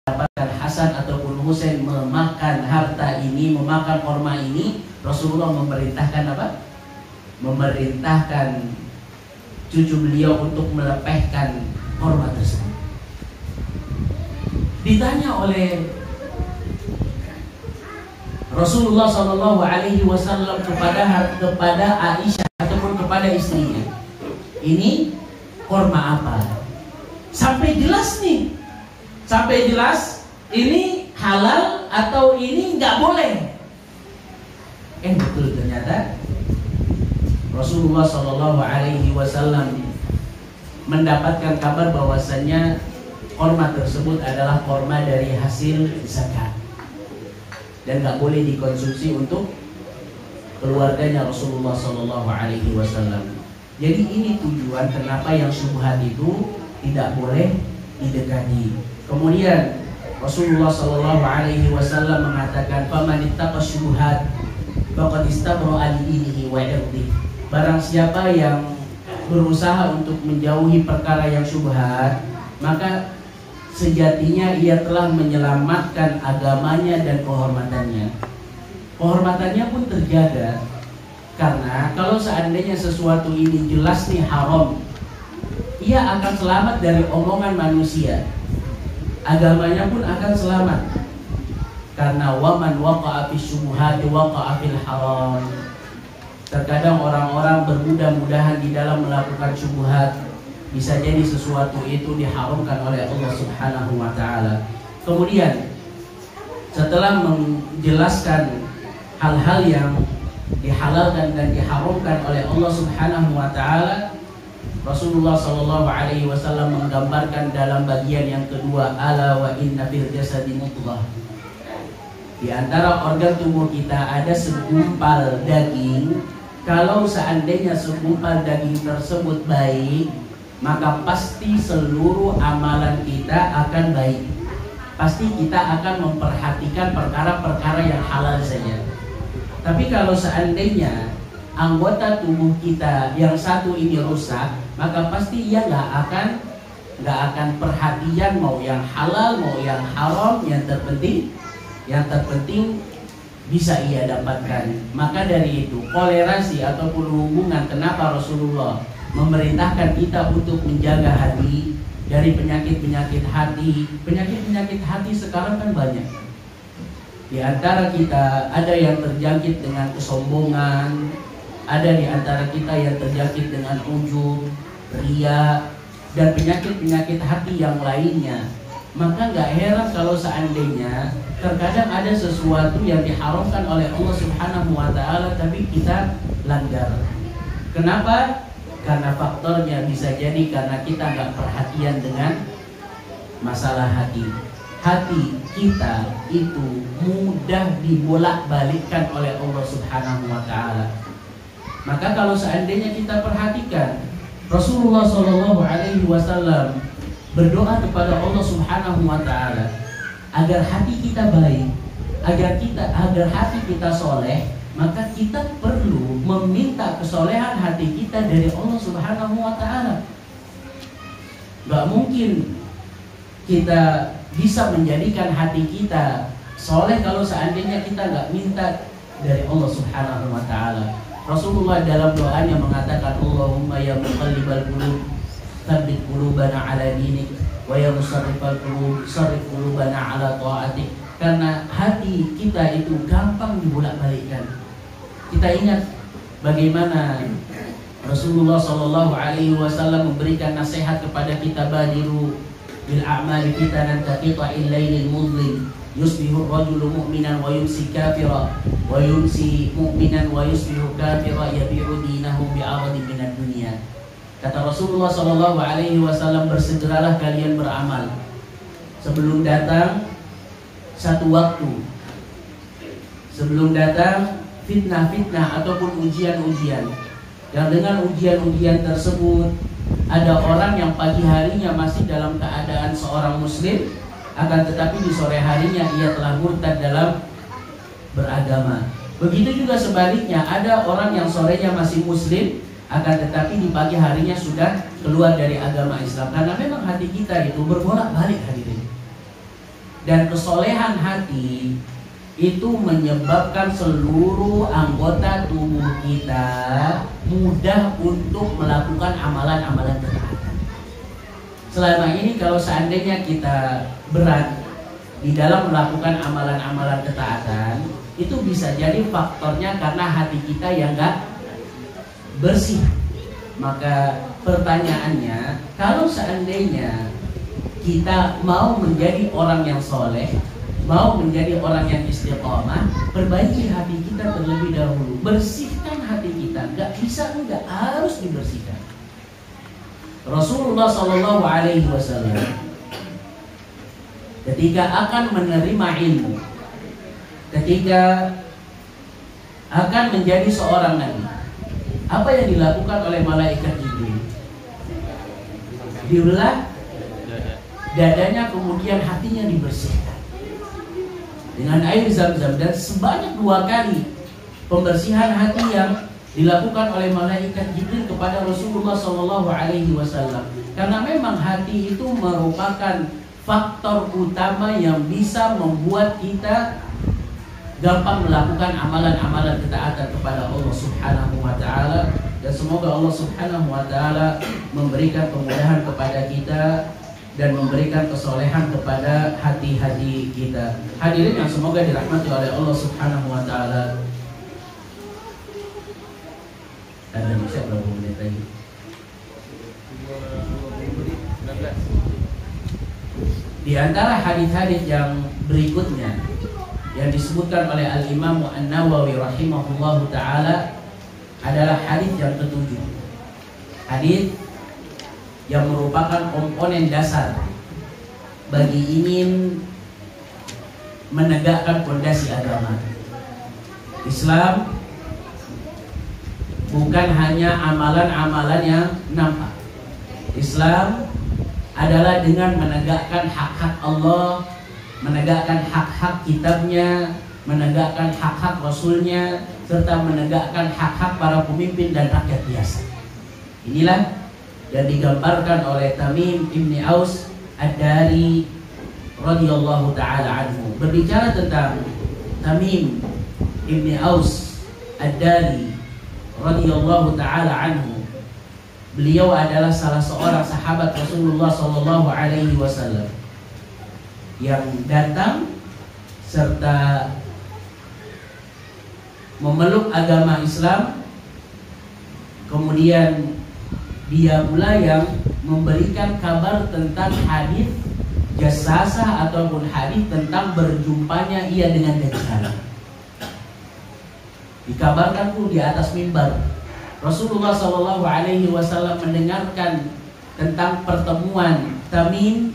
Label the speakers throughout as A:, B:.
A: mendapatkan Hasan ataupun Husain memakan harta ini, memakan korma ini, Rasulullah memerintahkan apa? Memerintahkan cucu beliau untuk melepehkan korma tersebut. Ditanya oleh Rasulullah SAW kepada Aisyah ataupun kepada istrinya, ini korma apa? Sampai jelas nih, sampai jelas ini halal atau ini nggak boleh. Betul, ternyata Rasulullah SAW mendapatkan kabar bahwasannya korma tersebut adalah korma dari hasil zakat dan nggak boleh dikonsumsi untuk keluarganya Rasulullah SAW. Jadi ini tujuan kenapa yang syubhat itu tidak boleh didekati. Kemudian Rasulullah SAW mengatakan, "Faman ittaqa syubhat faqad istabra'a li dinihi wa 'irdihi." Barang siapa yang berusaha untuk menjauhi perkara yang syubhat, maka sejatinya ia telah menyelamatkan agamanya dan kehormatannya. Kehormatannya pun terjaga, karena kalau seandainya sesuatu ini jelas nih haram, ia akan selamat dari omongan manusia. Agamanya pun akan selamat, karena waman waqa'a fi syubhati waqa'a fil haram. Terkadang orang-orang bermudah-mudahan di dalam melakukan syubhat, bisa jadi sesuatu itu diharamkan oleh Allah Subhanahu wa ta'ala. Kemudian setelah menjelaskan hal-hal yang dihalalkan dan diharamkan oleh Allah Subhanahu wa ta'ala, Rasulullah SAW menggambarkan dalam bagian yang kedua, ala wa inna fil jasadi mudghah. Di antara organ tubuh kita ada segumpal daging. Kalau seandainya segumpal daging tersebut baik, maka pasti seluruh amalan kita akan baik. Pasti kita akan memperhatikan perkara-perkara yang halal saja. Tapi kalau seandainya anggota tubuh kita yang satu ini rusak, maka pasti ia nggak akan perhatian mau yang halal mau yang haram. Yang terpenting bisa ia dapatkan. Maka dari itu kolerasi ataupun hubungan kenapa Rasulullah memerintahkan kita untuk menjaga hati dari penyakit-penyakit hati. Penyakit-penyakit hati sekarang kan banyak. Di antara kita ada yang terjangkit dengan kesombongan, ada di antara kita yang terjangkit dengan ujub, riya, dan penyakit-penyakit hati yang lainnya. Maka gak heran kalau seandainya terkadang ada sesuatu yang diharamkan oleh Allah Subhanahu wa ta'ala tapi kita langgar. Kenapa? Karena faktornya bisa jadi karena kita gak perhatian dengan masalah hati. Hati kita itu mudah dibolak-balikkan oleh Allah Subhanahu wa ta'ala. Maka kalau seandainya kita perhatikan, Rasulullah SAW berdoa kepada Allah Subhanahu wa ta'ala agar hati kita baik, agar hati kita soleh. Maka kita perlu meminta kesolehan hati kita dari Allah Subhanahu wa ta'ala. Gak mungkin kita bisa menjadikan hati kita soleh kalau seandainya kita gak minta dari Allah Subhanahu wa ta'ala. Rasulullah dalam doanya mengatakan, Allahumma ya muqallibal qulub tsabbit qulubana ala dinik, wa ya musarrifal qulub sarrif qulubana ala ta'atik. Karena hati kita itu gampang dibolak-balikkan. Kita ingat bagaimana Rasulullah SAW memberikan nasihat kepada kita, badiru bil a'mali fitanan kaqita'il lailil mudlim yusbihu rajulu mu'minan wa yumsi kafira wa yumsi mu'minan wa yusbihu kafira yabi'u dinahu bi'aradin minad dunya. Kata Rasulullah SAW, bersegeralah kalian beramal sebelum datang satu waktu, sebelum datang fitnah-fitnah ataupun ujian-ujian. Yang dengan ujian-ujian tersebut ada orang yang pagi harinya masih dalam keadaan seorang muslim, akan tetapi di sore harinya ia telah murtad dalam beragama. Begitu juga sebaliknya, ada orang yang sorenya masih muslim, akan tetapi di pagi harinya sudah keluar dari agama Islam. Karena memang hati kita itu berbolak-balik hadirin. Dan kesolehan hati itu menyebabkan seluruh anggota tubuh kita mudah untuk melakukan amalan-amalan ketaatan. Selama ini kalau seandainya kita berat di dalam melakukan amalan-amalan ketaatan, itu bisa jadi faktornya karena hati kita yang gak bersih. Maka pertanyaannya, kalau seandainya kita mau menjadi orang yang soleh, mau menjadi orang yang istiqomah, perbaiki hati kita terlebih dahulu. Bersihkan hati kita. Gak bisa, enggak, harus dibersihkan. Rasulullah SAW ketika akan menerima ilmu, ketika akan menjadi seorang nabi, apa yang dilakukan oleh malaikat Jibril? Dibelah dadanya, kemudian hatinya dibersihkan dengan air Zam-Zam. Dan sebanyak 2 kali pembersihan hati yang dilakukan oleh malaikat Jibril kepada Rasulullah SAW. Karena memang hati itu merupakan faktor utama yang bisa membuat kita gampang melakukan amalan-amalan ketaatan kepada Allah Subhanahu wa Ta'ala. Dan semoga Allah Subhanahu wa Ta'ala memberikan kemudahan kepada kita dan memberikan kesolehan kepada hati-hati kita. Hadirin yang semoga dirahmati oleh Allah Subhanahu wa Ta'ala. Ada bisa berapa menit lagi? 19. Di antara hadis-hadis yang berikutnya yang disebutkan oleh Al-Imam An-Nawawi rahimahullahu ta'ala adalah hadis yang ke-7. Hadis yang merupakan komponen dasar bagi ingin menegakkan fondasi agama Islam. Bukan hanya amalan-amalan yang nampak. Islam adalah dengan menegakkan hak-hak Allah, menegakkan hak-hak kitabnya, menegakkan hak-hak Rasulnya, serta menegakkan hak-hak para pemimpin dan rakyat biasa. Inilah yang digambarkan oleh Tamim ibni Aus Ad-Dari radhiyallahu ta'ala anhu. Berbicara tentang Tamim ibni Aus Ad-Dari radhiyallahu ta'ala anhu, beliau adalah salah seorang sahabat Rasulullah SAW yang datang serta memeluk agama Islam. Kemudian dia pula yang memberikan kabar tentang hadis jasasah ataupun hadis tentang berjumpanya ia dengan Dajjal. Dikabarkan pun di atas mimbar Rasulullah SAW mendengarkan tentang pertemuan Tamim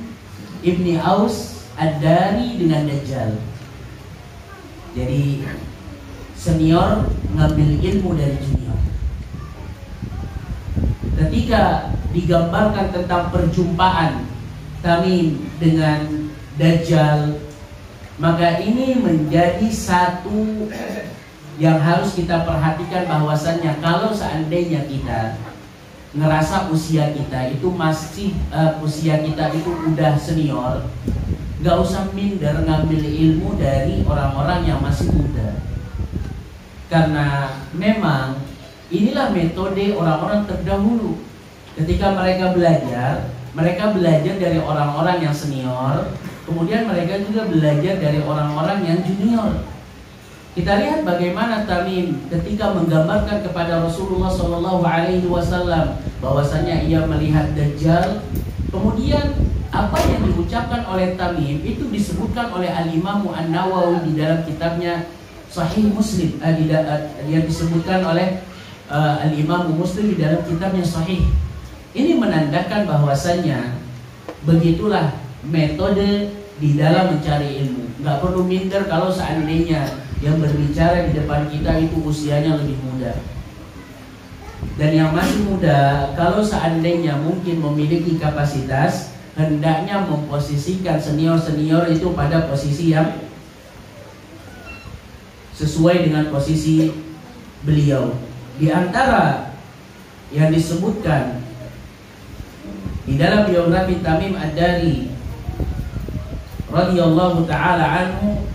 A: ibni Aus Ad-Dari dengan Dajjal. Jadi senior ngambil ilmu dari junior. Ketika digambarkan tentang perjumpaan Tamim dengan Dajjal, maka ini menjadi satu yang harus kita perhatikan, bahwasannya kalau seandainya kita ngerasa usia kita itu masih usia kita itu udah senior, gak usah minder ngambil ilmu dari orang-orang yang masih muda. Karena memang inilah metode orang-orang terdahulu. Ketika mereka belajar dari orang-orang yang senior, kemudian mereka juga belajar dari orang-orang yang junior. Kita lihat bagaimana Tamim ketika menggambarkan kepada Rasulullah SAW bahwasanya ia melihat Dajjal. Kemudian apa yang diucapkan oleh Tamim itu disebutkan oleh Al-Imam An-Nawawi di dalam kitabnya Sahih Muslim, yang disebutkan oleh Al-Imam Muslim di dalam kitabnya Sahih. Ini menandakan bahwasanya begitulah metode di dalam mencari ilmu. Nggak perlu minder kalau seandainya yang berbicara di depan kita itu usianya lebih muda. Dan yang masih muda, kalau seandainya mungkin memiliki kapasitas, hendaknya memposisikan senior-senior itu pada posisi yang sesuai dengan posisi beliau. Di antara yang disebutkan di dalam biografi Tamim Ad-Dari radhiyallahu taala anhu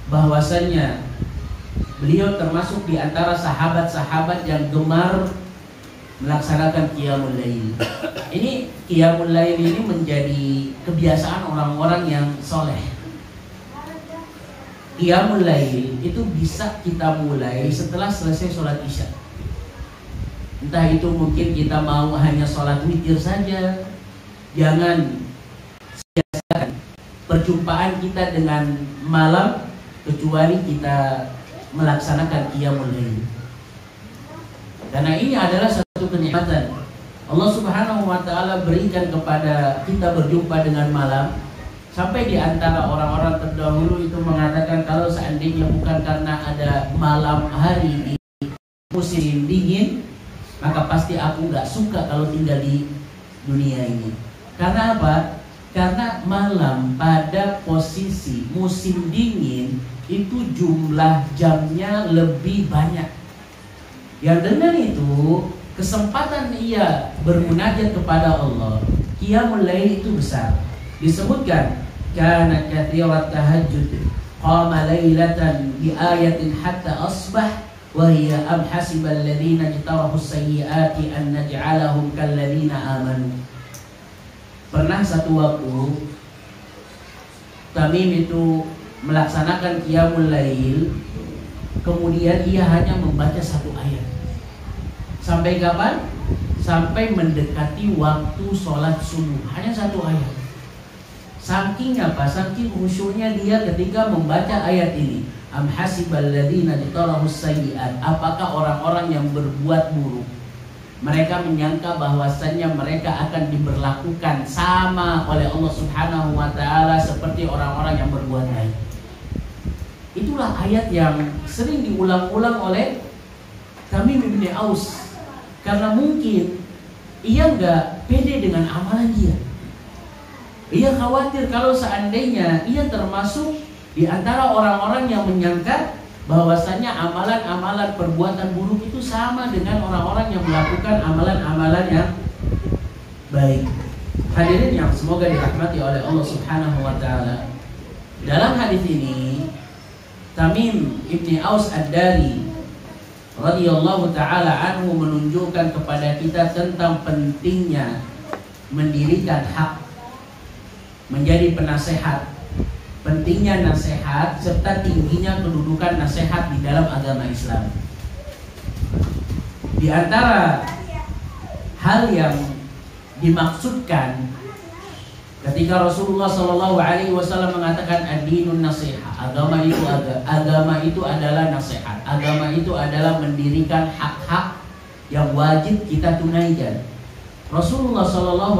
A: bahwasannya beliau termasuk di antara sahabat-sahabat yang gemar melaksanakan qiyamul lail. Ini qiyamul lail ini menjadi kebiasaan orang-orang yang soleh. Qiyamul lail itu bisa kita mulai setelah selesai sholat isya. Entah itu mungkin kita mau hanya sholat witir saja. Jangan sia-siakan perjumpaan kita dengan malam kecuali kita melaksanakan qiyamul lail. Karena ini adalah satu kenikmatan Allah Subhanahu wa taala berikan kepada kita berjumpa dengan malam. Sampai di antara orang-orang terdahulu itu mengatakan kalau seandainya bukan karena ada malam hari di musim dingin, maka pasti aku nggak suka kalau tinggal di dunia ini. Karena apa? Karena malam pada posisi musim dingin itu jumlah jamnya lebih banyak. Yang dengan itu kesempatan ia bermunajat kepada Allah, qiyamul lail itu besar. Disebutkan kana kathirat tahajjud qama lailatan bi ayatin hatta asbah wa hiya am hasibal ladzina jtarahu sayyiati an naj'alahum kal ladzina amanu. Pernah satu waktu Tamim itu melaksanakan qiyamul lail, kemudian ia hanya membaca satu ayat. Sampai kapan? Sampai mendekati waktu sholat subuh. Hanya satu ayat. Saking apa? Saking khusyuknya dia ketika membaca ayat ini. Am hasibal ladzina jtarahus sayyi'at. Apakah orang-orang yang berbuat buruk mereka menyangka bahwasannya mereka akan diberlakukan sama oleh Allah Subhanahu wa taala seperti orang-orang yang berbuat baik. Itulah ayat yang sering diulang-ulang oleh Tamim bin Aus. Karena mungkin ia nggak pede dengan amalan dia. Ia khawatir kalau seandainya ia termasuk di antara orang-orang yang menyangka bahwasannya amalan-amalan perbuatan buruk itu sama dengan orang-orang yang melakukan amalan-amalan yang baik. Hadirin yang semoga dirahmati oleh Allah Subhanahu wa taala. Dalam hadis ini Tamim ibni Aus Ad-Dari radhiyallahu taala anhu menunjukkan kepada kita tentang pentingnya mendirikan hak, menjadi penasehat, pentingnya nasihat serta tingginya kedudukan nasihat di dalam agama Islam. Di antara hal yang dimaksudkan ketika Rasulullah SAW mengatakan ad-dinun nasihat, agama itu adalah nasihat. Agama itu adalah mendirikan hak-hak yang wajib kita tunaikan. Rasulullah SAW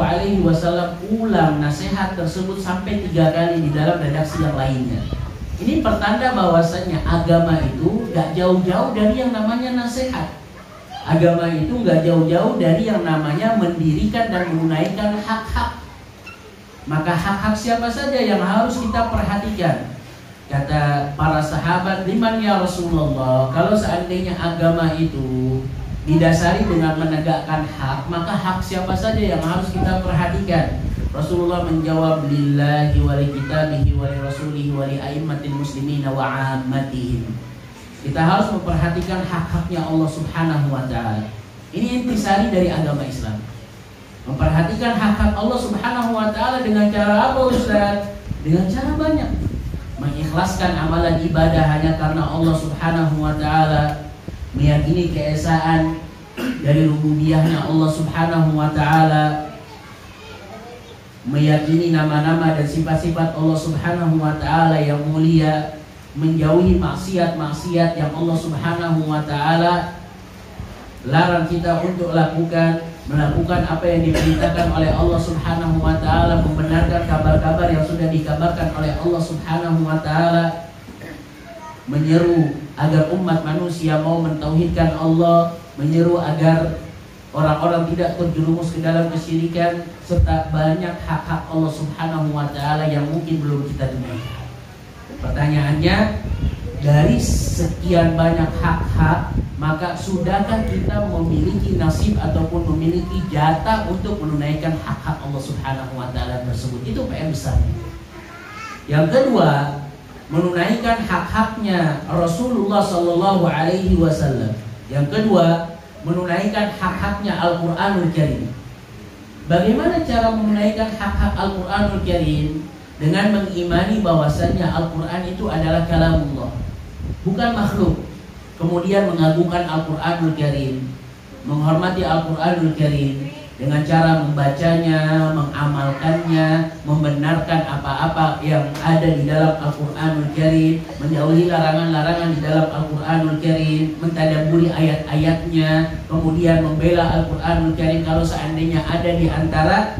A: ulang nasihat tersebut sampai 3 kali di dalam redaksi yang lainnya. Ini pertanda bahwasanya agama itu gak jauh-jauh dari yang namanya nasihat. Agama itu gak jauh-jauh dari yang namanya mendirikan dan menunaikan hak-hak. Maka hak-hak siapa saja yang harus kita perhatikan? Kata para sahabat, liman ya Rasulullah, kalau seandainya agama itu didasari dengan menegakkan hak, maka hak siapa saja yang harus kita perhatikan? Rasulullah menjawab, lillahi wa li kitabihi wa li rasulihi wa li a'immatil muslimina wa 'ammatihim. Kita harus memperhatikan hak-haknya Allah Subhanahu wa taala. Ini intisari dari agama Islam. Memperhatikan hak-hak Allah Subhanahu wa taala dengan cara apa, Ustaz? Dengan cara banyak. Mengikhlaskan amalan ibadah hanya karena Allah Subhanahu wa taala, meyakini keesaan dari rububiyahnya Allah Subhanahu wa taala, meyakini nama-nama dan sifat-sifat Allah Subhanahu wa taala yang mulia, menjauhi maksiat-maksiat yang Allah Subhanahu wa taala larang kita untuk melakukan apa yang diperintahkan oleh Allah Subhanahu wa taala, membenarkan kabar-kabar yang sudah dikabarkan oleh Allah Subhanahu wa taala, menyeru agar umat manusia mau mentauhidkan Allah, menyeru agar orang-orang tidak terjerumus ke dalam kesyirikan, serta banyak hak-hak Allah Subhanahu wa taala yang mungkin belum kita tunaikan. Pertanyaannya, dari sekian banyak hak-hak, maka sudahkah kita memiliki nasib ataupun memiliki jatah untuk menunaikan hak-hak Allah Subhanahu wa taala tersebut? Itu PR besar. Yang kedua, menunaikan hak-haknya Rasulullah Sallallahu Alaihi Wasallam. Yang kedua, menunaikan hak-haknya Al-Quranul Karim. Bagaimana cara menunaikan hak-hak Al-Quranul Karim? Dengan mengimani bahwasannya Al-Quran itu adalah kalamullah, bukan makhluk. Kemudian mengagungkan Al-Quranul Karim, menghormati Al-Quranul Karim dengan cara membacanya, mengamalkannya, membenarkan apa-apa yang ada di dalam Al-Quranul Karim, menjauhi larangan-larangan di dalam Al-Quranul Karim, mentadabburi ayat-ayatnya, kemudian membela Al-Quranul Karim. Kalau seandainya ada di antara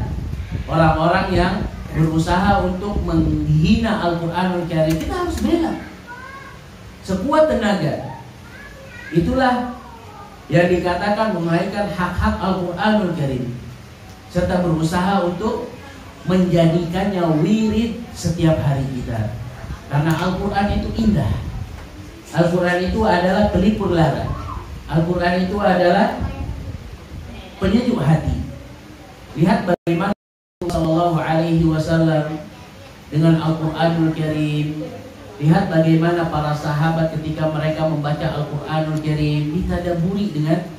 A: orang-orang yang berusaha untuk menghina Al-Quranul Karim, kita harus bela sekuat tenaga. Itulah yang dikatakan menunaikan hak-hak Al-Quranul Karim, serta berusaha untuk menjadikannya wirid setiap hari kita. Karena Al-Quran itu indah, Al-Quran itu adalah pelipur lara, Al-Quran itu adalah penyejuk hati. Lihat bagaimana Sallallahu Alaihi Wasallam dengan Al-Quranul Karim. Lihat bagaimana para sahabat ketika mereka membaca Al-Quranul Karim ditadabburi dengan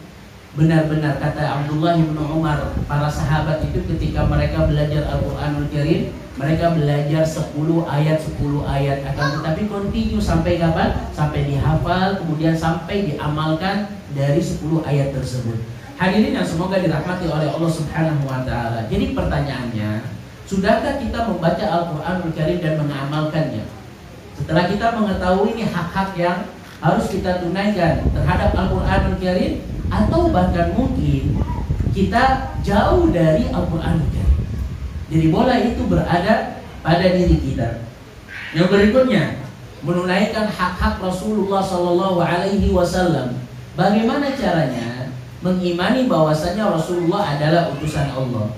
A: benar-benar. Kata Abdullah bin Umar, para sahabat itu ketika mereka belajar Al-Quranul Karim, mereka belajar 10 ayat akan tetapi continue sampai kapan? Sampai dihafal, kemudian sampai diamalkan dari 10 ayat tersebut. Hadirin yang semoga dirahmati oleh Allah Subhanahu wa Ta'ala. Jadi pertanyaannya, sudahkah kita membaca Al-Quranul Karim dan mengamalkannya? Setelah kita mengetahui ini hak-hak yang harus kita tunaikan terhadap Al-Quranul Karim, atau bahkan mungkin kita jauh dari Al-Quranul Karim. Jadi bola itu berada pada diri kita. Yang berikutnya, menunaikan hak-hak Rasulullah Sallallahu Alaihi Wasallam. Bagaimana caranya? Mengimani bahwasanya Rasulullah adalah utusan Allah,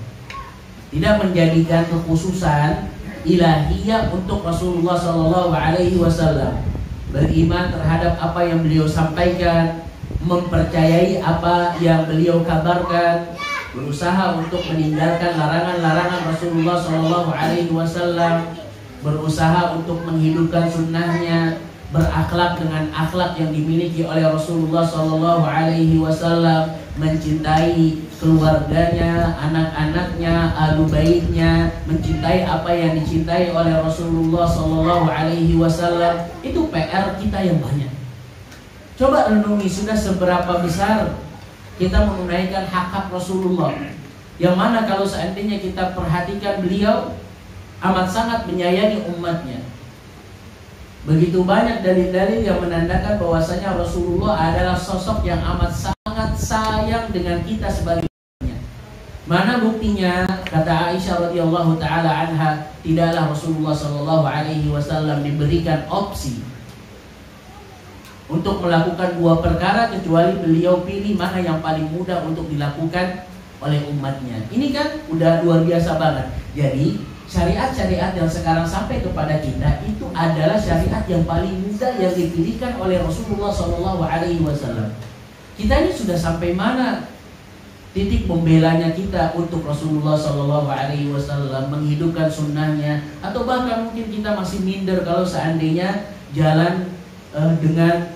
A: tidak menjadikan kekhususan ilahiyah untuk Rasulullah Sallallahu Alaihi Wasallam. Beriman terhadap apa yang beliau sampaikan, mempercayai apa yang beliau kabarkan, berusaha untuk meninggalkan larangan-larangan Rasulullah Sallallahu Alaihi Wasallam, berusaha untuk menghidupkan sunnahnya, berakhlak dengan akhlak yang dimiliki oleh Rasulullah Sallallahu Alaihi Wasallam, mencintai keluarganya, anak-anaknya, ahlu baitnya, mencintai apa yang dicintai oleh Rasulullah Sallallahu Alaihi Wasallam. Itu PR kita yang banyak. Coba renungi, sudah seberapa besar kita menunaikan hak-hak Rasulullah, yang mana kalau seandainya kita perhatikan, beliau amat sangat menyayangi umatnya. Begitu banyak dalil-dalil yang menandakan bahwasanya Rasulullah adalah sosok yang amat sangat sayang dengan kita sebagai umatnya. Mana buktinya? Kata Aisyah radhiyallahu taala anha, tidaklah Rasulullah sallallahu alaihi wasallam diberikan opsi untuk melakukan 2 perkara kecuali beliau pilih mana yang paling mudah untuk dilakukan oleh umatnya. Ini kan udah luar biasa banget. Jadi syariat-syariat yang sekarang sampai kepada kita itu adalah syariat yang paling mudah yang dipilihkan oleh Rasulullah SAW. Kita ini sudah sampai mana titik membelanya kita untuk Rasulullah SAW, menghidupkan sunnahnya, atau bahkan mungkin kita masih minder kalau seandainya jalan dengan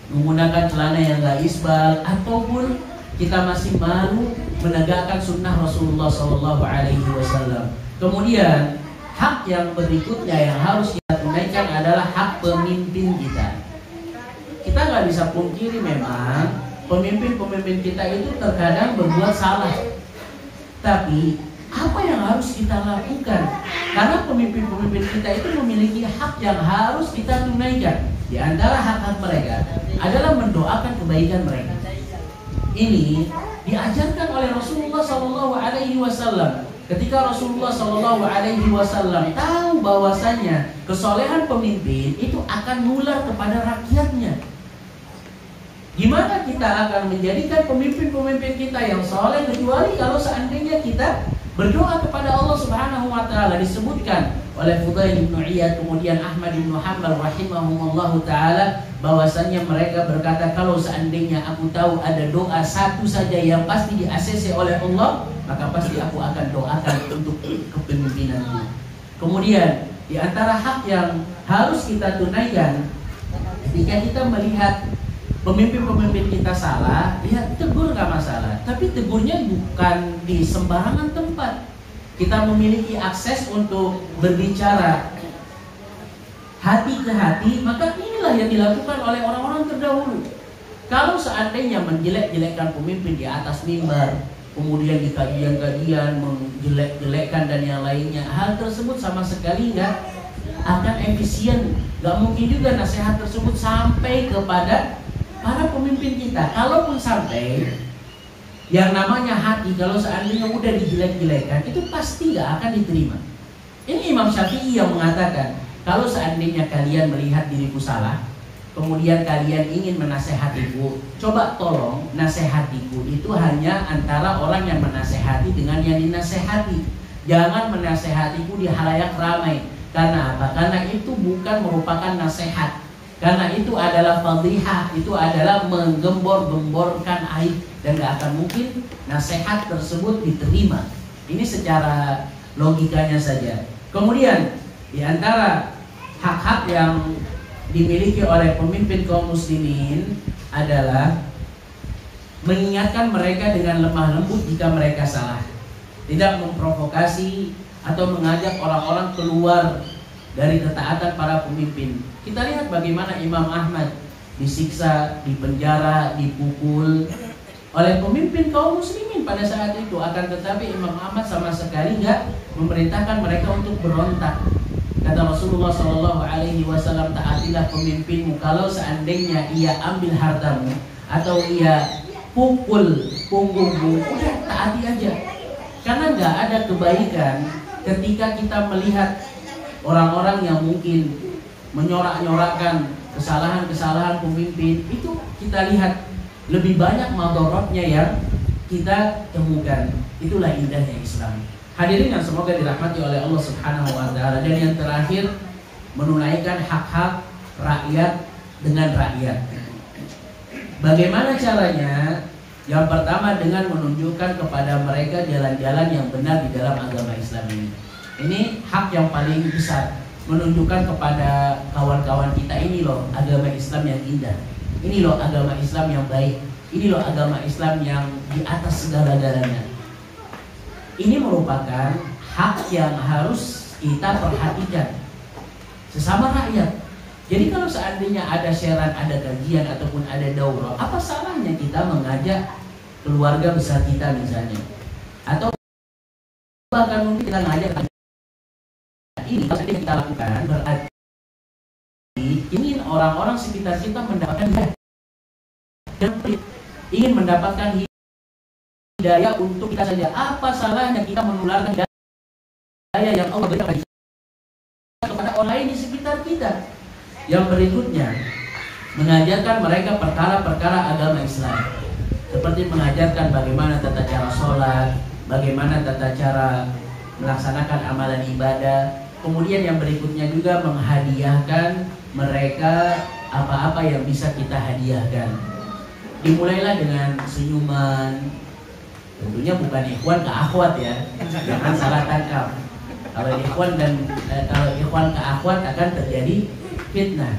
A: menggunakan celana yang gak isbal, ataupun kita masih malu menegakkan sunnah Rasulullah SAW. Kemudian hak yang berikutnya yang harus kita tunaikan adalah hak pemimpin kita. Kita nggak bisa pungkiri memang pemimpin-pemimpin kita itu terkadang berbuat salah. Tapi apa yang harus kita lakukan? Karena pemimpin-pemimpin kita itu memiliki hak yang harus kita tunaikan. Di antara hak-hak mereka adalah mendoakan kebaikan mereka. Ini diajarkan oleh Rasulullah SAW. Ketika Rasulullah SAW tahu bahwasanya kesolehan pemimpin itu akan nular kepada rakyatnya. Gimana kita akan menjadikan pemimpin-pemimpin kita yang soleh kecuali kalau seandainya kita berdoa kepada Allah Subhanahu wa Ta'ala. Disebutkan oleh Fudail bin Iyad, kemudian Ahmad bin Hanbal rahimahumullahu ta'ala, bahwasanya mereka berkata, kalau seandainya aku tahu ada doa satu saja yang pasti di-ACC oleh Allah, maka pasti aku akan doakan untuk kepemimpinanku. Kemudian di antara hak yang harus kita tunaikan ketika kita melihat pemimpin-pemimpin kita salah, ya tegur nggak masalah. Tapi tegurnya bukan di sembarangan tempat. Kita memiliki akses untuk berbicara hati ke hati, maka inilah yang dilakukan oleh orang-orang terdahulu. Kalau seandainya menjelek-jelekkan pemimpin di atas mimbar, kemudian di kajian-kajian menjelek-jelekkan dan yang lainnya, hal tersebut sama sekali nggak akan efisien. Nggak mungkin juga nasihat tersebut sampai kepada para pemimpin kita. Kalaupun sampai, yang namanya hati kalau seandainya udah dijelek-jelekkan, itu pasti nggak akan diterima. Ini Imam Syafi'i yang mengatakan, kalau seandainya kalian melihat diriku salah, kemudian kalian ingin menasehatiku, coba tolong nasehatiku itu hanya antara orang yang menasehati dengan yang dinasehati. Jangan menasehatiku di halayak ramai. Karena apa? Karena itu bukan merupakan nasihat. Karena itu adalah fadhihah, itu adalah menggembor-gemborkan aib, dan gak akan mungkin nasihat tersebut diterima. Ini secara logikanya saja. Kemudian di antara hak-hak yang dimiliki oleh pemimpin kaum muslimin adalah mengingatkan mereka dengan lemah lembut jika mereka salah, tidak memprovokasi atau mengajak orang-orang keluar dari ketaatan para pemimpin. Kita lihat bagaimana Imam Ahmad disiksa, dipenjara, dipukul oleh pemimpin kaum muslimin pada saat itu. Akan tetapi Imam Ahmad sama sekali nggak memerintahkan mereka untuk berontak. Kata Rasulullah SAW, taatilah pemimpinmu. Kalau seandainya ia ambil hartamu atau ia pukul punggungmu, udah taati aja. Karena nggak ada kebaikan ketika kita melihat orang-orang yang mungkin menyorak-nyorakkan kesalahan-kesalahan pemimpin. Itu kita lihat lebih banyak madharatnya yang kita temukan. Itulah indahnya Islam. Hadirin yang semoga dirahmati oleh Allah Subhanahu wa taala. Dan yang terakhir, menunaikan hak-hak rakyat dengan rakyat. Bagaimana caranya? Yang pertama dengan menunjukkan kepada mereka jalan-jalan yang benar di dalam agama Islam ini. Ini hak yang paling besar. Menunjukkan kepada kawan-kawan kita, ini loh agama Islam yang indah. Ini loh agama Islam yang baik. Ini loh agama Islam yang di atas segala-galanya. Ini merupakan hak yang harus kita perhatikan sesama rakyat. Jadi kalau seandainya ada syarat, ada kajian ataupun ada daurah, apa salahnya kita mengajak keluarga besar kita misalnya, atau bahkan mungkin kita mengajak. Ini yang kita lakukan berarti ingin orang-orang sekitar kita mendapatkan hidayah, ingin mendapatkan hidayah untuk kita saja. Apa salahnya kita menularkan hidayah yang Allah berikan kepada orang lain di sekitar kita? Yang berikutnya, mengajarkan mereka perkara-perkara agama Islam, seperti mengajarkan bagaimana tata cara sholat, bagaimana tata cara melaksanakan amalan ibadah. Kemudian yang berikutnya juga menghadiahkan mereka apa-apa yang bisa kita hadiahkan. Dimulailah dengan senyuman. Tentunya bukan ikhwan ke akhwat ya, jangan salah tangkap. Kalau ikhwan ke akhwat akan terjadi fitnah.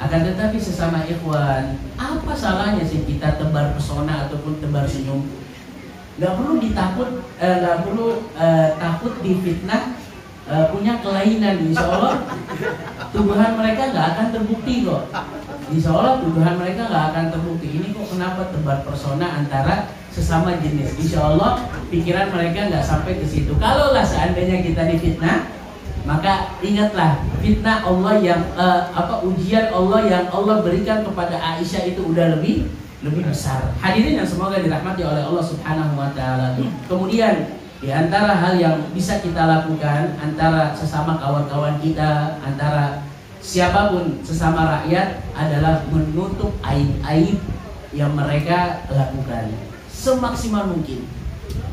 A: Akan tetapi sesama ikhwan, apa salahnya sih kita tebar pesona ataupun tebar senyum? Gak perlu takut difitnah. Punya kelainan, insya Allah tuduhan mereka nggak akan terbukti kok. Insya Allah tuduhan mereka nggak akan terbukti. Ini kok kenapa tebar persona antara sesama jenis? Insya Allah pikiran mereka nggak sampai ke situ. Kalaulah seandainya kita difitnah, maka ingatlah fitnah Allah yang ujian Allah yang Allah berikan kepada Aisyah itu udah lebih besar. Hadirin yang semoga dirahmati oleh Allah Subhanahu wa taala. Kemudian di antara hal yang bisa kita lakukan antara sesama kawan-kawan kita, antara siapapun sesama rakyat adalah menutup aib-aib yang mereka lakukan semaksimal mungkin.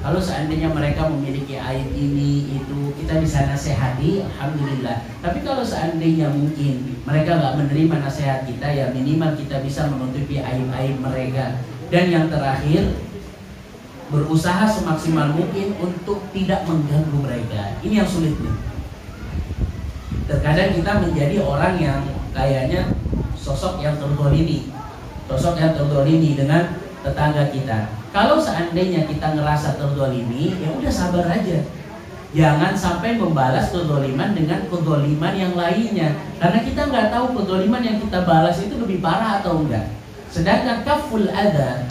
A: Kalau seandainya mereka memiliki aib ini itu, kita bisa nasihati, alhamdulillah. Tapi kalau seandainya mungkin mereka nggak menerima nasihat kita, ya minimal kita bisa menutupi aib-aib mereka. Dan yang terakhir, berusaha semaksimal mungkin untuk tidak mengganggu mereka. Ini yang sulit nih. Terkadang kita menjadi orang yang kayaknya sosok yang terzalimi dengan tetangga kita. Kalau seandainya kita ngerasa terzalimi, ya udah sabar aja. Jangan sampai membalas kezaliman dengan kezaliman yang lainnya, karena kita nggak tahu kezaliman yang kita balas itu lebih parah atau enggak. Sedangkan kaful adza,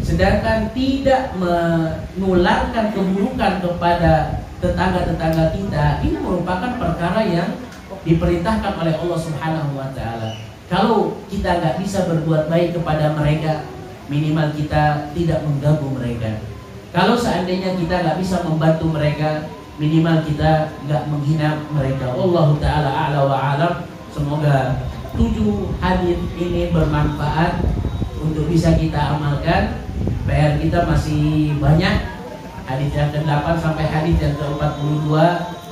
A: sedangkan tidak menularkan keburukan kepada tetangga-tetangga kita, ini merupakan perkara yang diperintahkan oleh Allah Subhanahu wa Ta'ala. Kalau kita nggak bisa berbuat baik kepada mereka, minimal kita tidak mengganggu mereka. Kalau seandainya kita nggak bisa membantu mereka, minimal kita nggak menghina mereka. Wallahu ta'ala a'la wa a'lam. Semoga 7 hadis ini bermanfaat untuk bisa kita amalkan. PR kita masih banyak, hadis yang ke-8 sampai hadis yang ke-42.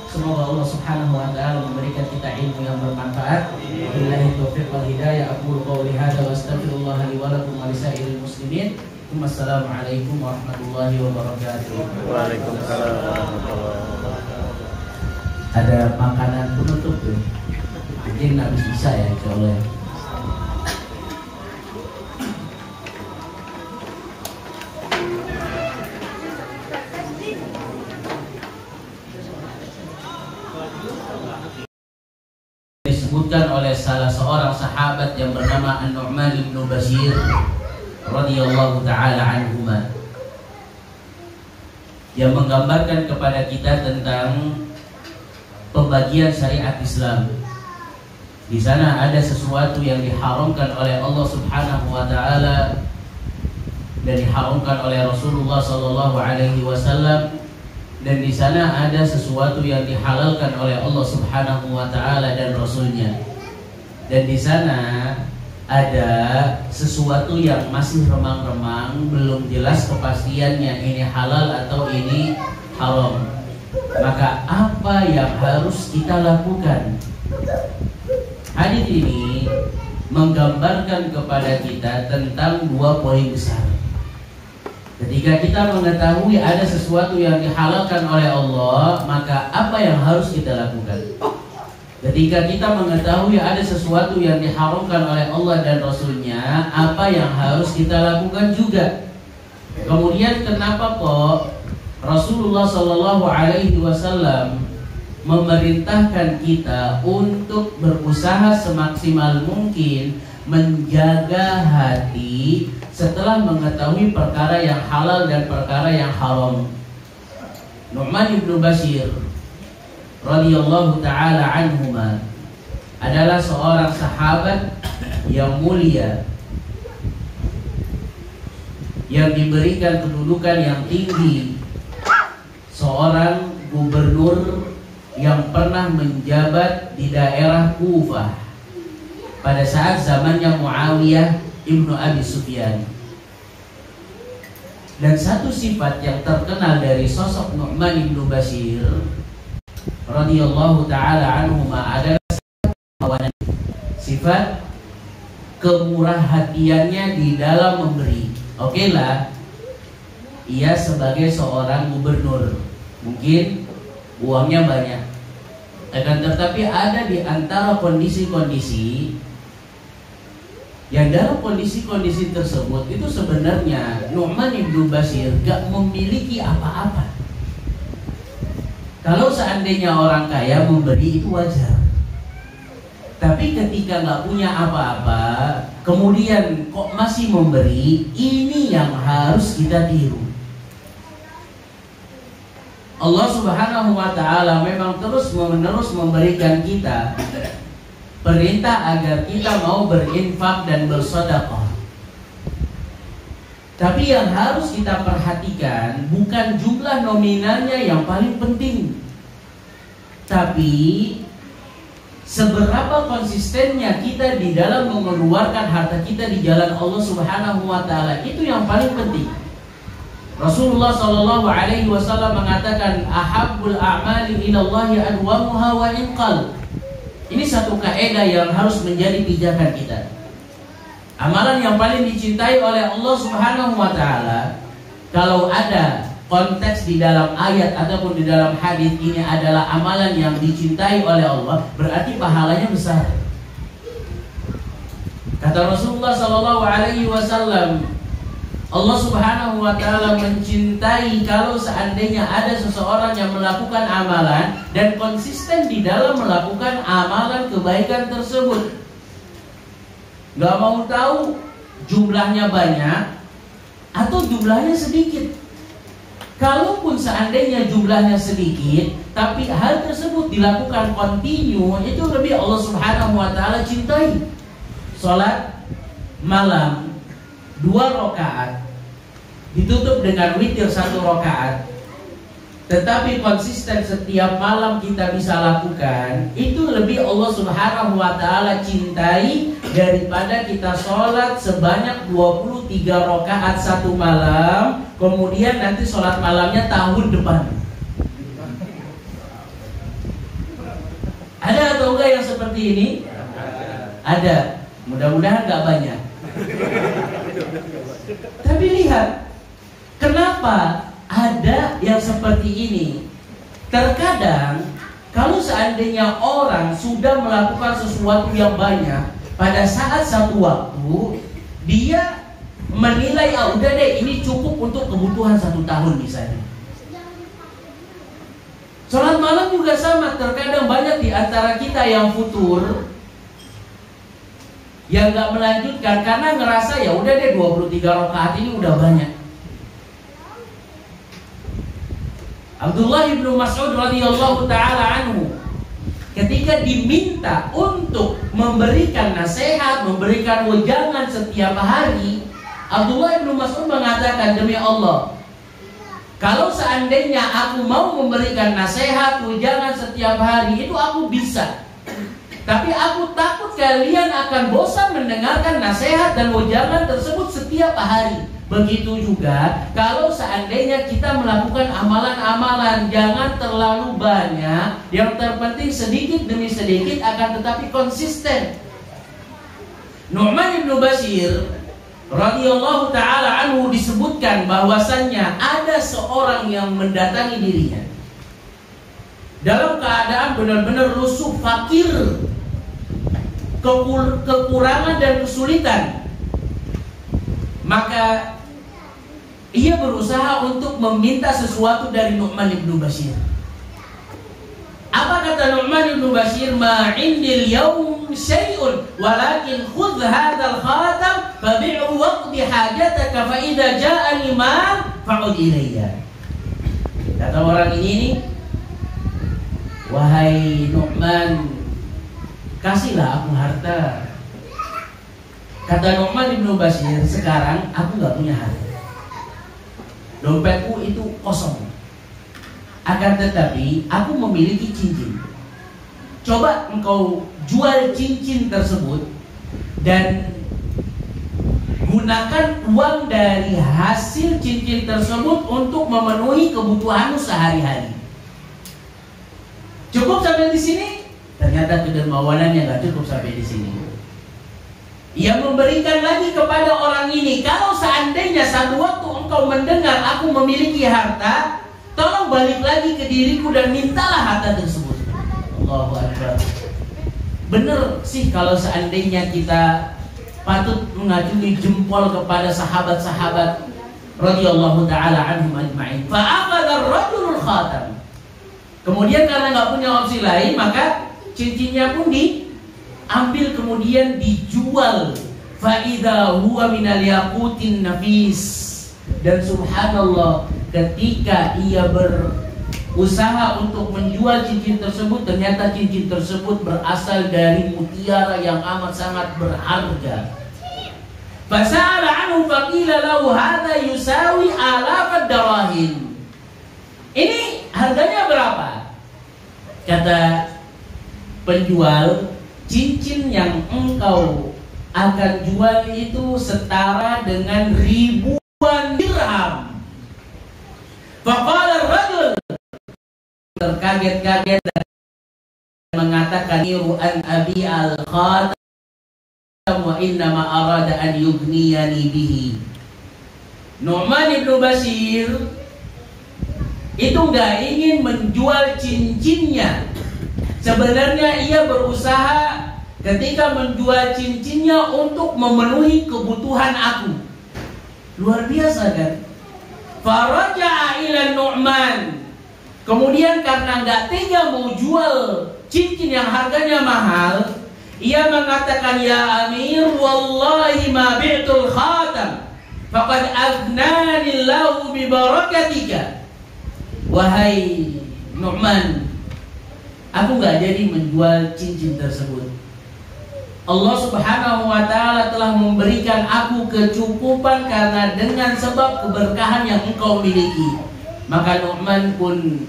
A: Semoga Allah Subhanahu wa ta'ala memberikan kita ilmu yang bermanfaat. Billahi taufiq wal hidayah. Aqulu qawli hadza wa astaghfirullah li wa lakum wa lisa'iril muslimin. Wassalamualaikum warahmatullahi wabarakatuh.
B: Waalaikumsalam warahmatullahi wabarakatuh.
A: Ada makanan penutup tuh. Mungkin habis bisa ya, insyaallah. Disebutkan oleh salah seorang sahabat yang bernama An-Nu'man bin Bashir radhiyallahu taala anhuma, yang menggambarkan kepada kita tentang pembagian syariat Islam. Di sana ada sesuatu yang diharamkan oleh Allah Subhanahu wa taala dan diharamkan oleh Rasulullah sallallahu alaihi wasallam, dan di sana ada sesuatu yang dihalalkan oleh Allah Subhanahu wa taala dan Rasulnya. Dan di sana ada sesuatu yang masih remang-remang, belum jelas kepastiannya ini halal atau ini haram. Maka apa yang harus kita lakukan? Hadis ini menggambarkan kepada kita tentang 2 poin besar. Ketika kita mengetahui ada sesuatu yang dihalalkan oleh Allah, maka apa yang harus kita lakukan? Ketika kita mengetahui ada sesuatu yang diharamkan oleh Allah dan Rasulnya, apa yang harus kita lakukan juga? Kemudian kenapa kok Rasulullah Shallallahu Alaihi Wasallam memerintahkan kita untuk berusaha semaksimal mungkin menjaga hati setelah mengetahui perkara yang halal dan perkara yang haram? Nu'man bin Bashir radhiyallahu ta'ala anhuma adalah seorang sahabat yang mulia, yang diberikan kedudukan yang tinggi, seorang gubernur yang pernah menjabat di daerah Kufah pada saat zamannya Muawiyah ibnu Abi Sufyan. Dan satu sifat yang terkenal dari sosok Nu'man bin Bashir radhiyallahu ta'ala anhuma adalah sifat kemurah hatiannya di dalam memberi. Oke lah, ia sebagai seorang gubernur, mungkin uangnya banyak, akan tetapi ada di antara kondisi-kondisi yang dalam kondisi-kondisi tersebut itu sebenarnya Nu'man bin Bashir gak memiliki apa-apa. Kalau seandainya orang kaya memberi itu wajar, tapi ketika gak punya apa-apa kemudian kok masih memberi, ini yang harus kita tiru. Allah Subhanahu wa ta'ala memang terus-menerus memberikan kita perintah agar kita mau berinfak dan bersedekah. Tapi yang harus kita perhatikan bukan jumlah nominalnya yang paling penting, tapi seberapa konsistennya kita di dalam mengeluarkan harta kita di jalan Allah Subhanahu wa ta'ala. Itu yang paling penting. Rasulullah sallallahu alaihi wasallam mengatakan, ahabbul a'mali ilallahi adwamuha wa inqal. Ini satu kaidah yang harus menjadi pijakan kita. Amalan yang paling dicintai oleh Allah Subhanahu wa ta'ala, kalau ada konteks di dalam ayat ataupun di dalam hadis ini adalah amalan yang dicintai oleh Allah, berarti pahalanya besar. Kata Rasulullah sallallahu alaihi wasallam, Allah Subhanahu wa taala mencintai kalau seandainya ada seseorang yang melakukan amalan dan konsisten di dalam melakukan amalan kebaikan tersebut. Gak mau tahu jumlahnya banyak atau jumlahnya sedikit. Kalaupun seandainya jumlahnya sedikit, tapi hal tersebut dilakukan kontinu, itu lebih Allah Subhanahu wa taala cintai. Salat malam 2 rakaat ditutup dengan witir 1 rakaat, tetapi konsisten setiap malam kita bisa lakukan, itu lebih Allah Subhanahu wa taala cintai daripada kita sholat sebanyak 23 rakaat 1 malam, kemudian nanti sholat malamnya tahun depan. Ada atau enggak yang seperti ini? Ada. Mudah-mudahan gak banyak. Tapi lihat, kenapa ada yang seperti ini? Terkadang kalau seandainya orang sudah melakukan sesuatu yang banyak, pada saat satu waktu dia menilai, udah deh ini cukup untuk kebutuhan 1 tahun misalnya. Sholat malam juga sama. Terkadang banyak di antara kita yang futur, yang gak melanjutkan karena ngerasa ya udah deh 23 rakaat ini udah banyak. Abdullah bin Mas'ud radhiyallahu taala anhu ketika diminta untuk memberikan nasihat, memberikan wejangan setiap hari, Abdullah bin Mas'ud mengatakan, demi Allah, kalau seandainya aku mau memberikan nasihat, wejangan setiap hari, itu aku bisa. Tapi aku takut kalian akan bosan mendengarkan nasihat dan wejangan tersebut setiap hari. Begitu juga kalau seandainya kita melakukan amalan-amalan, jangan terlalu banyak, yang terpenting sedikit demi sedikit akan tetapi konsisten. Nu'man bin Bashir radhiyallahu taala anhu disebutkan bahwasannya ada seorang yang mendatangi dirinya dalam keadaan benar-benar lusuh, fakir, kekurangan dan kesulitan. Maka ia berusaha untuk meminta sesuatu dari Nu'man bin Bashir. Apa kata Nu'man bin Bashir? Ma indil yawm syai'un walakin khudh hadzal khatam fabi'u waqdi hajataka fa idza ja'ani mal fa'ud ilayya. Kata orang ini, wahai Nu'man, kasihlah aku harta. Kata Nu'man bin Bashir, sekarang aku gak punya harta, dompetku itu kosong. Akan tetapi aku memiliki cincin. Coba engkau jual cincin tersebut dan gunakan uang dari hasil cincin tersebut untuk memenuhi kebutuhanmu sehari-hari. Cukup sampai di sini? Ternyata kedermawanannya gak cukup sampai di sini. Ia memberikan lagi kepada orang ini, kalau seandainya satu waktu engkau mendengar aku memiliki harta, tolong balik lagi ke diriku dan mintalah harta tersebut. Allahu Akbar. Bener sih kalau seandainya kita patut mengacungi jempol kepada sahabat-sahabat radhiyallahu taala anhum ajma'in. Fa'akhadha ar-rajulul khatam. Kemudian karena nggak punya opsi lain, maka cincinnya pun diambil kemudian dijual. Fa'idha huwa minal yaqutin nafis. Dan subhanallah, ketika ia berusaha untuk menjual cincin tersebut, ternyata cincin tersebut berasal dari mutiara yang amat sangat berharga. Fasa'ala anhu faqila lahu hadza yusawi alafad darahim. Ini harganya berapa? Kata penjual, cincin yang engkau akan jual itu setara dengan ribuan dirham. Faqala ar-rajul, terkaget-kaget dan mengatakan, an abi al-khatam wa innama arada an yughniyani bihi. Nu'man bin Bashir itu nggak ingin menjual cincinnya. Sebenarnya ia berusaha ketika menjual cincinnya untuk memenuhi kebutuhan aku. Luar biasa kan? Faraja'a ila Nu'man. Kemudian karena nggak tega mau jual cincin yang harganya mahal, ia mengatakan, ya Amir, wallahi ma bi'tul khatam faqad aghnani Allahu bi barakatika. Wahai Nu'man, aku nggak jadi menjual cincin tersebut. Allah Subhanahu wa ta'ala telah memberikan aku kecukupan karena dengan sebab keberkahan yang engkau miliki. Maka Nu'man pun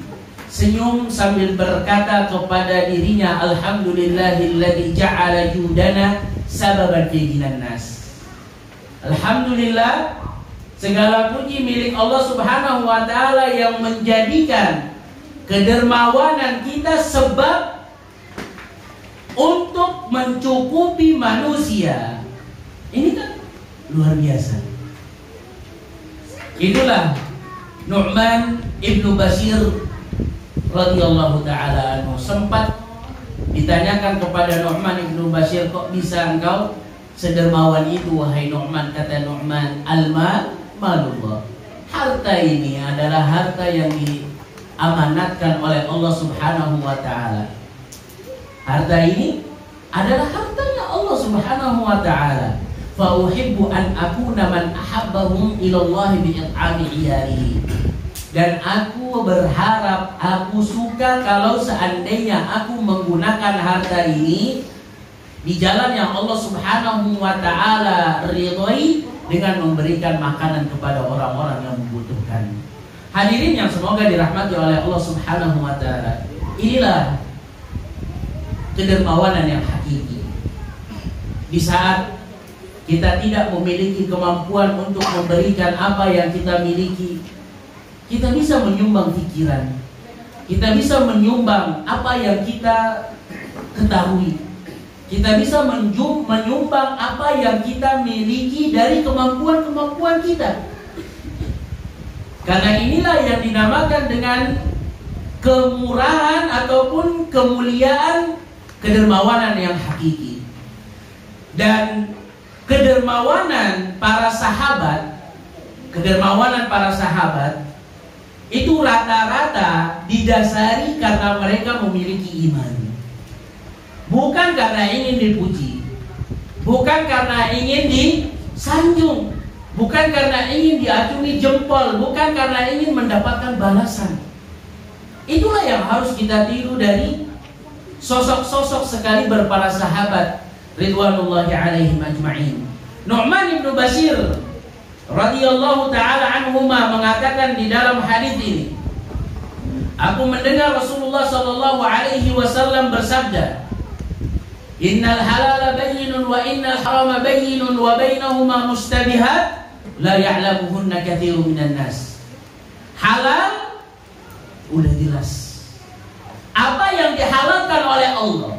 A: senyum sambil berkata kepada dirinya, alhamdulillahilladzi ja'ala judana sababan fi ghinan nas. Alhamdulillah, segala puji milik Allah Subhanahu wa ta'ala yang menjadikan kedermawanan kita sebab untuk mencukupi manusia. Ini kan luar biasa. Itulah Nu'man ibnu Bashir radhiyallahu ta'ala anhu. Sempat ditanyakan kepada Nu'man ibnu Bashir, kok bisa engkau sedermawan itu wahai Nu'man? Kata Nu'man, al-mal malullah. Harta ini adalah harta yang diamanatkan oleh Allah Subhanahu wa ta'ala. Harta ini adalah hartanya Allah Subhanahu wa ta'ala. Fa uhibbu an akuna man ahabbahum ilallahi bi'it'ami iyalihi. Dan aku berharap, aku suka kalau seandainya aku menggunakan harta ini di jalan yang Allah Subhanahu wa ta'ala ridhoi, dengan memberikan makanan kepada orang-orang yang membutuhkan. Hadirin yang semoga dirahmati oleh Allah Subhanahu wa ta'ala, inilah kedermawanan yang hakiki. Di saat kita tidak memiliki kemampuan untuk memberikan apa yang kita miliki, kita bisa menyumbang pikiran, kita bisa menyumbang apa yang kita ketahui, kita bisa menyumbang apa yang kita miliki dari kemampuan-kemampuan kita. Karena inilah yang dinamakan dengan kemurahan ataupun kemuliaan kedermawanan yang hakiki. Dan kedermawanan para sahabat itu rata-rata didasari karena mereka memiliki iman. Bukan karena ingin dipuji, bukan karena ingin disanjung, bukan karena ingin diacungi jempol, bukan karena ingin mendapatkan balasan. Itulah yang harus kita tiru dari sosok-sosok sekali para sahabat ridwanullahi alaihim ajma'in. Nu'man ibnu Bashir radhiyallahu ta'ala anhuma mengatakan di dalam hadis ini, aku mendengar Rasulullah sallallahu alaihi wasallam bersabda, innal halala bayyinun wa innal harama bayyinun wa bainahuma mustabihat la ya'lamuhunna katsirun minan nas. Halal udah jelas. Apa yang dihalalkan oleh Allah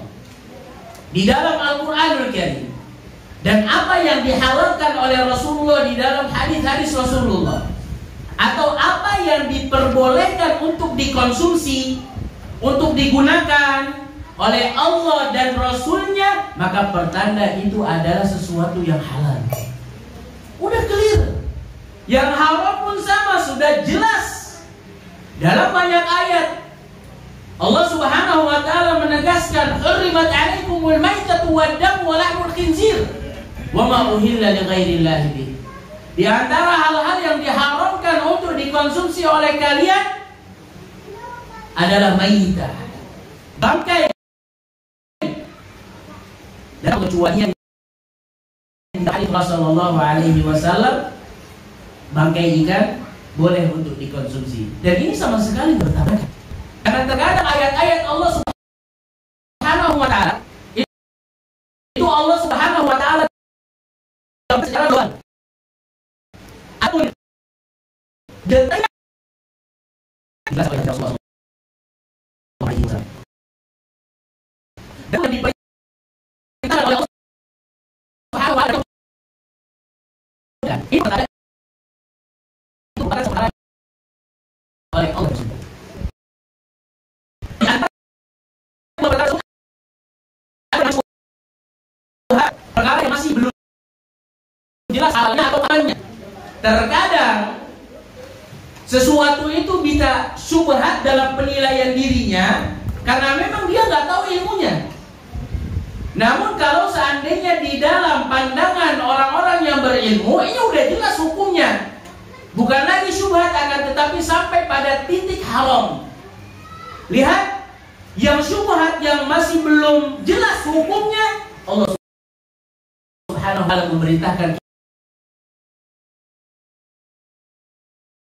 A: di dalam Al-Quranul Karim dan apa yang dihalalkan oleh Rasulullah di dalam hadis-hadis Rasulullah, atau apa yang diperbolehkan untuk dikonsumsi, untuk digunakan oleh Allah dan Rasulnya, maka pertanda itu adalah sesuatu yang halal. Udah clear. Yang haram pun sama, sudah jelas. Dalam banyak ayat Allah Subhanahu wa ta'ala menegaskan, hurrimat 'alaikumul maitatu wad-damu wa lahmul khinzir wa ma uhilla li ghairillahi bih. Di antara hal-hal yang diharamkan untuk dikonsumsi oleh kalian adalah maitah, bangkai. Dan kecualian dari Rasulullah alaihi wasallam, bangkai ikan boleh untuk dikonsumsi. Dan ini sama sekali bertabrakan. Karena terkadang ayat-ayat Allah Subhanahu wa ta'ala itu Allah Subhanahu wa ta'ala secara luas atau detail jelas oleh Rasulullah alaihi wasallam dan diperintahkan oleh Allah Subhanahu wa ta'ala. Dan ini pertanda itu bukan sebenarnya oleh Allah. perkara yang masih belum jelas halalnya atau haramnya. Terkadang sesuatu itu bisa syubhat dalam penilaian dirinya karena memang dia nggak tahu ilmunya. Namun kalau seandainya di dalam pandangan orang-orang yang berilmu, ini udah jelas hukumnya. Bukan lagi syubhat, akan tetapi sampai pada titik haram. Lihat, yang syubhat yang masih belum jelas hukumnya, Allah Subhanahu wa ta'ala memerintahkan